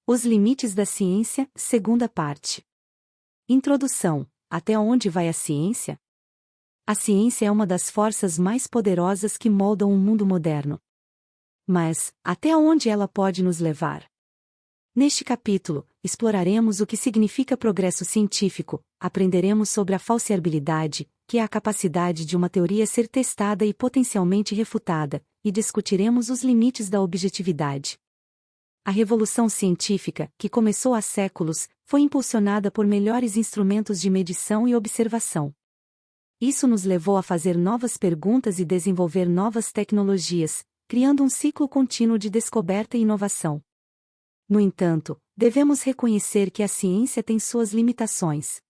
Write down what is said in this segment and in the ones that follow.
Os limites da ciência, segunda parte. Introdução. Até onde vai a ciência? A ciência é uma das forças mais poderosas que moldam o mundo moderno. Mas, até onde ela pode nos levar? Neste capítulo, exploraremos o que significa progresso científico, aprenderemos sobre a falseabilidade, que é a capacidade de uma teoria ser testada e potencialmente refutada, e discutiremos os limites da objetividade. A revolução científica, que começou há séculos, foi impulsionada por melhores instrumentos de medição e observação. Isso nos levou a fazer novas perguntas e desenvolver novas tecnologias, criando um ciclo contínuo de descoberta e inovação. No entanto, devemos reconhecer que a ciência tem suas limitações.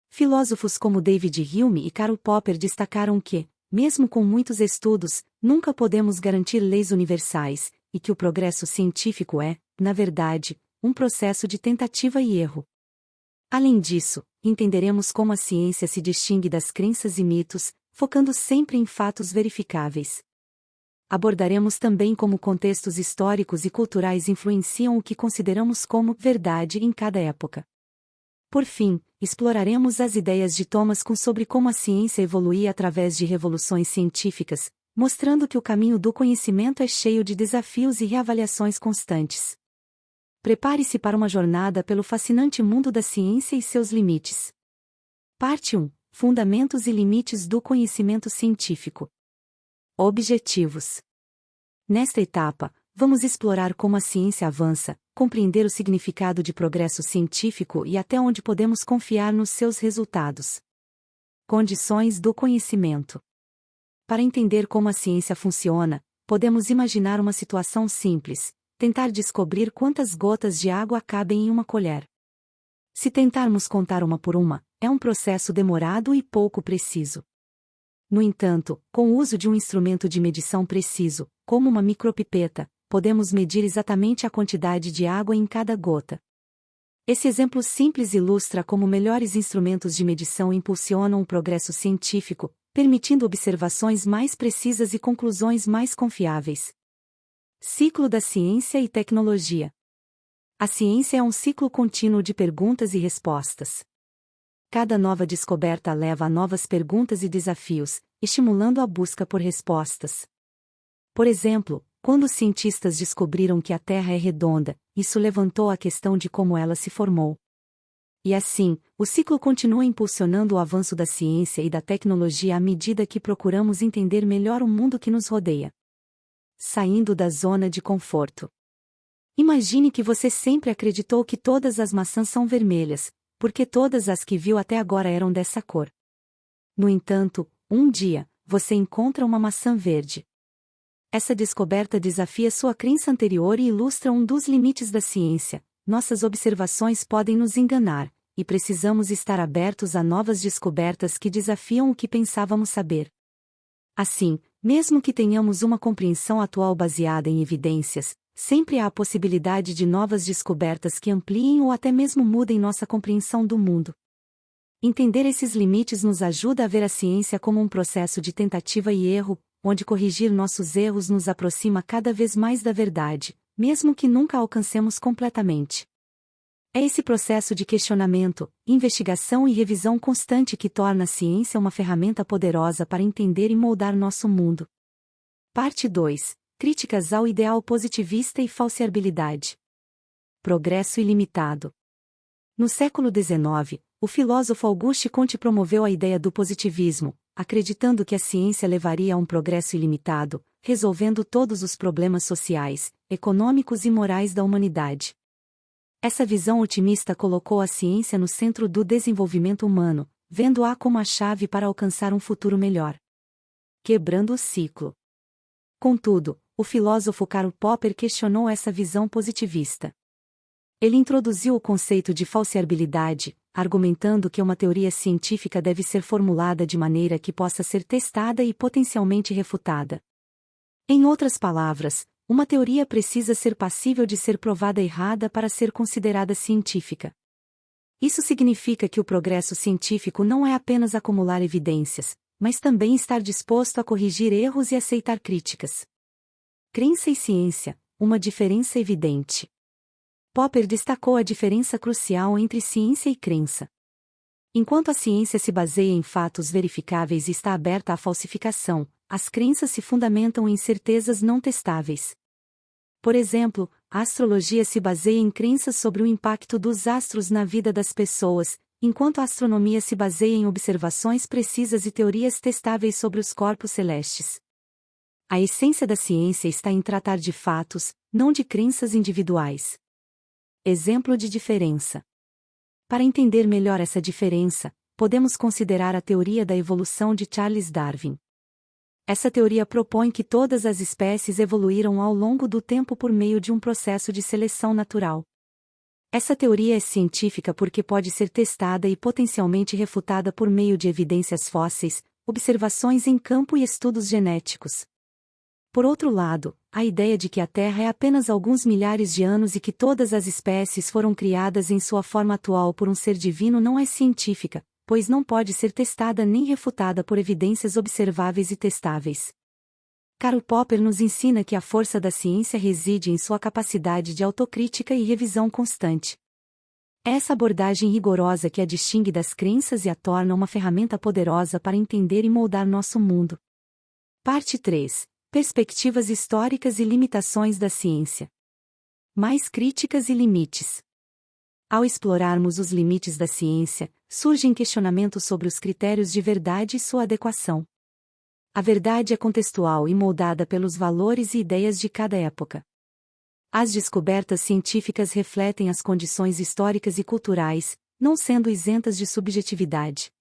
Filósofos como David Hume e Karl Popper destacaram que, mesmo com muitos estudos, nunca podemos garantir leis universais, e que o progresso científico é, na verdade, um processo de tentativa e erro. Além disso, entenderemos como a ciência se distingue das crenças e mitos, focando sempre em fatos verificáveis. Abordaremos também como contextos históricos e culturais influenciam o que consideramos como verdade em cada época. Por fim, exploraremos as ideias de Thomas Kuhn sobre como a ciência evoluía através de revoluções científicas, mostrando que o caminho do conhecimento é cheio de desafios e reavaliações constantes. Prepare-se para uma jornada pelo fascinante mundo da ciência e seus limites. Parte 1. Fundamentos e limites do conhecimento científico. Objetivos. Nesta etapa, vamos explorar como a ciência avança, compreender o significado de progresso científico e até onde podemos confiar nos seus resultados. Condições do conhecimento. Para entender como a ciência funciona, podemos imaginar uma situação simples: tentar descobrir quantas gotas de água cabem em uma colher. Se tentarmos contar uma por uma, é um processo demorado e pouco preciso. No entanto, com o uso de um instrumento de medição preciso, como uma micropipeta, podemos medir exatamente a quantidade de água em cada gota. Esse exemplo simples ilustra como melhores instrumentos de medição impulsionam o progresso científico, permitindo observações mais precisas e conclusões mais confiáveis. Ciclo da ciência e tecnologia. A ciência é um ciclo contínuo de perguntas e respostas. Cada nova descoberta leva a novas perguntas e desafios, estimulando a busca por respostas. Por exemplo, quando os cientistas descobriram que a Terra é redonda, isso levantou a questão de como ela se formou. E assim, o ciclo continua impulsionando o avanço da ciência e da tecnologia à medida que procuramos entender melhor o mundo que nos rodeia. Saindo da zona de conforto. Imagine que você sempre acreditou que todas as maçãs são vermelhas, porque todas as que viu até agora eram dessa cor. No entanto, um dia, você encontra uma maçã verde. Essa descoberta desafia sua crença anterior e ilustra um dos limites da ciência. Nossas observações podem nos enganar, e precisamos estar abertos a novas descobertas que desafiam o que pensávamos saber. Assim, mesmo que tenhamos uma compreensão atual baseada em evidências, sempre há a possibilidade de novas descobertas que ampliem ou até mesmo mudem nossa compreensão do mundo. Entender esses limites nos ajuda a ver a ciência como um processo de tentativa e erro, onde corrigir nossos erros nos aproxima cada vez mais da verdade, mesmo que nunca a alcancemos completamente. É esse processo de questionamento, investigação e revisão constante que torna a ciência uma ferramenta poderosa para entender e moldar nosso mundo. Parte 2. Críticas ao ideal positivista e falseabilidade. Progresso ilimitado. No século XIX, o filósofo Auguste Comte promoveu a ideia do positivismo, acreditando que a ciência levaria a um progresso ilimitado, resolvendo todos os problemas sociais, econômicos e morais da humanidade. Essa visão otimista colocou a ciência no centro do desenvolvimento humano, vendo-a como a chave para alcançar um futuro melhor. Quebrando o ciclo. Contudo, o filósofo Karl Popper questionou essa visão positivista. Ele introduziu o conceito de falseabilidade, argumentando que uma teoria científica deve ser formulada de maneira que possa ser testada e potencialmente refutada. Em outras palavras, uma teoria precisa ser passível de ser provada errada para ser considerada científica. Isso significa que o progresso científico não é apenas acumular evidências, mas também estar disposto a corrigir erros e aceitar críticas. Crença e ciência, uma diferença evidente. Popper destacou a diferença crucial entre ciência e crença. Enquanto a ciência se baseia em fatos verificáveis e está aberta à falsificação, as crenças se fundamentam em certezas não testáveis. Por exemplo, a astrologia se baseia em crenças sobre o impacto dos astros na vida das pessoas, enquanto a astronomia se baseia em observações precisas e teorias testáveis sobre os corpos celestes. A essência da ciência está em tratar de fatos, não de crenças individuais. Exemplo de diferença. Para entender melhor essa diferença, podemos considerar a teoria da evolução de Charles Darwin. Essa teoria propõe que todas as espécies evoluíram ao longo do tempo por meio de um processo de seleção natural. Essa teoria é científica porque pode ser testada e potencialmente refutada por meio de evidências fósseis, observações em campo e estudos genéticos. Por outro lado, a ideia de que a Terra é apenas alguns milhares de anos e que todas as espécies foram criadas em sua forma atual por um ser divino não é científica, pois não pode ser testada nem refutada por evidências observáveis e testáveis. Karl Popper nos ensina que a força da ciência reside em sua capacidade de autocrítica e revisão constante. É essa abordagem rigorosa que a distingue das crenças e a torna uma ferramenta poderosa para entender e moldar nosso mundo. Parte 3. Perspectivas históricas e limitações da ciência. Mais críticas e limites. Ao explorarmos os limites da ciência, surgem questionamentos sobre os critérios de verdade e sua adequação. A verdade é contextual e moldada pelos valores e ideias de cada época. As descobertas científicas refletem as condições históricas e culturais, não sendo isentas de subjetividade.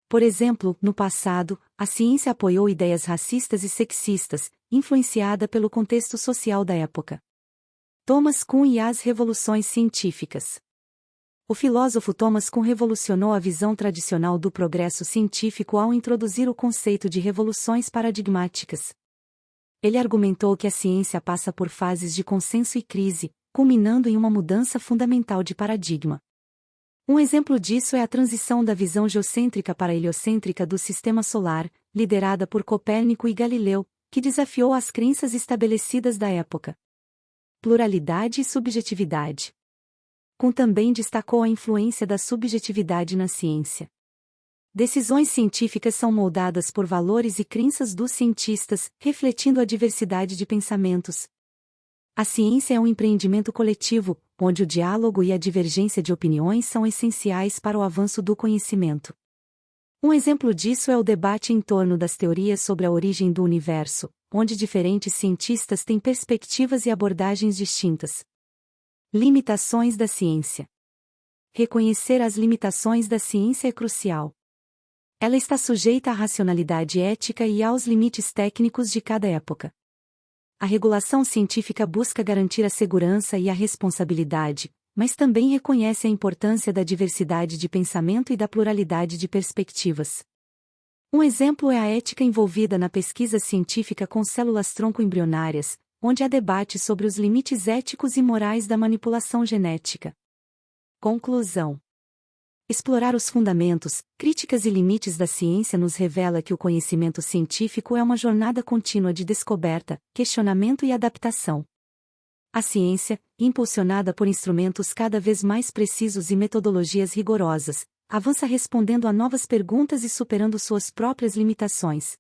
Por exemplo, no passado, a ciência apoiou ideias racistas e sexistas, influenciada pelo contexto social da época. Thomas Kuhn e as revoluções científicas. O filósofo Thomas Kuhn revolucionou a visão tradicional do progresso científico ao introduzir o conceito de revoluções paradigmáticas. Ele argumentou que a ciência passa por fases de consenso e crise, culminando em uma mudança fundamental de paradigma. Um exemplo disso é a transição da visão geocêntrica para a heliocêntrica do sistema solar, liderada por Copérnico e Galileu, que desafiou as crenças estabelecidas da época. Pluralidade e subjetividade. Kuhn também destacou a influência da subjetividade na ciência. Decisões científicas são moldadas por valores e crenças dos cientistas, refletindo a diversidade de pensamentos. A ciência é um empreendimento coletivo, onde o diálogo e a divergência de opiniões são essenciais para o avanço do conhecimento. Um exemplo disso é o debate em torno das teorias sobre a origem do universo, onde diferentes cientistas têm perspectivas e abordagens distintas. Limitações da ciência. Reconhecer as limitações da ciência é crucial. Ela está sujeita à racionalidade ética e aos limites técnicos de cada época. A regulação científica busca garantir a segurança e a responsabilidade, mas também reconhece a importância da diversidade de pensamento e da pluralidade de perspectivas. Um exemplo é a ética envolvida na pesquisa científica com células-tronco embrionárias, onde há debate sobre os limites éticos e morais da manipulação genética. Conclusão. Explorar os fundamentos, críticas e limites da ciência nos revela que o conhecimento científico é uma jornada contínua de descoberta, questionamento e adaptação. A ciência, impulsionada por instrumentos cada vez mais precisos e metodologias rigorosas, avança respondendo a novas perguntas e superando suas próprias limitações.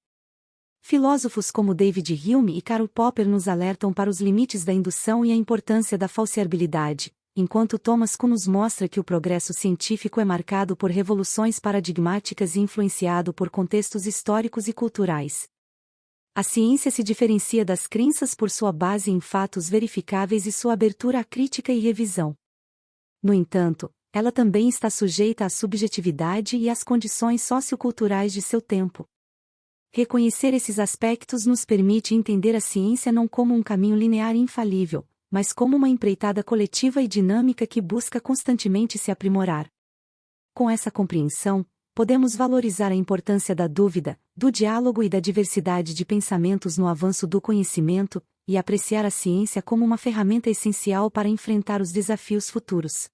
Filósofos como David Hume e Karl Popper nos alertam para os limites da indução e a importância da falseabilidade, enquanto Thomas Kuhn nos mostra que o progresso científico é marcado por revoluções paradigmáticas e influenciado por contextos históricos e culturais. A ciência se diferencia das crenças por sua base em fatos verificáveis e sua abertura à crítica e revisão. No entanto, ela também está sujeita à subjetividade e às condições socioculturais de seu tempo. Reconhecer esses aspectos nos permite entender a ciência não como um caminho linear e infalível, mas como uma empreitada coletiva e dinâmica que busca constantemente se aprimorar. Com essa compreensão, podemos valorizar a importância da dúvida, do diálogo e da diversidade de pensamentos no avanço do conhecimento, e apreciar a ciência como uma ferramenta essencial para enfrentar os desafios futuros.